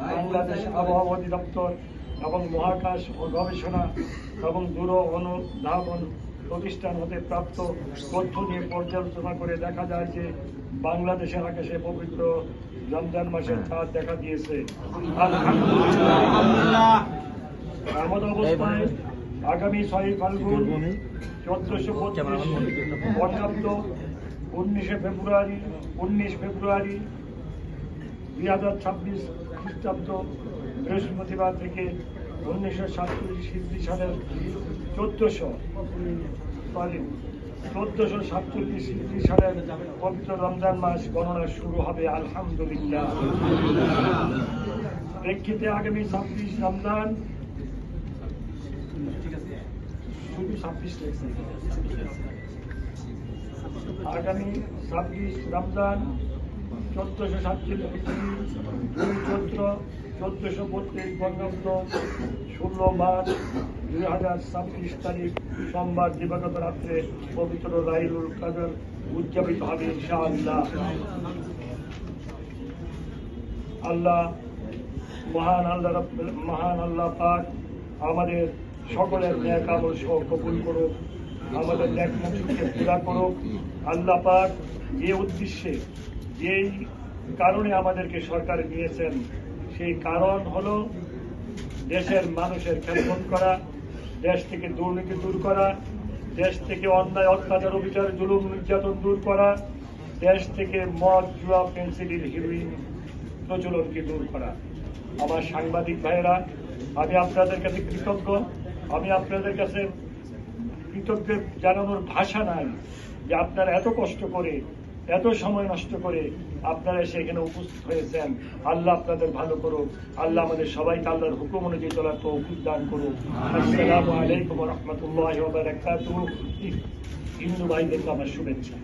বাংলাদেশ আবহাওয়া অধিদপ্তর এবং মহাকাশ ও গবেষণা এবং দূর অনুধাবন প্রতিষ্ঠান হতে প্রাপ্ত তথ্য নিয়ে পর্যালোচনা করে দেখা যায় যে বাংলাদেশের আকাশে পবিত্র রমজান মাসের চাঁদ দেখা দিয়েছে। আলহামদুলিল্লাহ। এমন অবস্থায় আগামী 6 ফাল্গুন 1425 বঙ্গাব্দ 19 ফেব্রুয়ারি 2026 খ্রিস্টাব্দ বৃহস্পতিবার থেকে 1947 সালের 1447 সালের পবিত্র রমজান মাস গণনা শুরু হবে। আলহামদুলিল্লাহ। প্রেক্ষিতে আগামী 26 রমজান আগামী 26 রমজান 1447 2 চৈত্র 1432 বঙ্গাব্দ 16 মার্চ 2026 তারিখ সোমবার দিবাগত রাত্রে পবিত্র লাইলুল কদর উদযাপিত হবে ইনশাআল্লাহ। মহান আল্লাহ পাক আমাদের সকলের ন্যাক আমল সহ কবুল করুক, আমাদের ন্যাক মুক্তিকে পুরা করুক। আল্লাহ পাক যে উদ্দেশ্যে যেই কারণে আমাদেরকে সরকারে নিয়েছেন সেই কারণ হলো দেশের মানুষের খেদমত করা, দেশ থেকে দুর্নীতি দূর করা, দেশ থেকে অন্যায় অত্যাচার অবিচার জুলুম নির্যাতন দূর করা, দেশ থেকে মদ জুয়া পেন্সিলিন হিরোইন প্রচলনকে দূর করা। আমার সাংবাদিক ভাইয়েরা, আমি আপনাদের কাছে কৃতজ্ঞ। আমি আপনাদের কাছে কৃতজ্ঞ জানানোর ভাষা নাই যে আপনারা এত কষ্ট করে এত সময় নষ্ট করে আপনারা সেখানে উপস্থিত হয়েছেন। আল্লাহ আপনাদের ভালো করুক। আল্লাহ আমাদের সবাইকে আল্লাহর হুকুম অনুযায়ী চলার তৌফিক দান করুক। আসসালামু আলাইকুম ওয়া রাহমাতুল্লাহি ওয়া বারাকাতুহু। হিন্দু ভাইদেরকে আমার শুভেচ্ছা।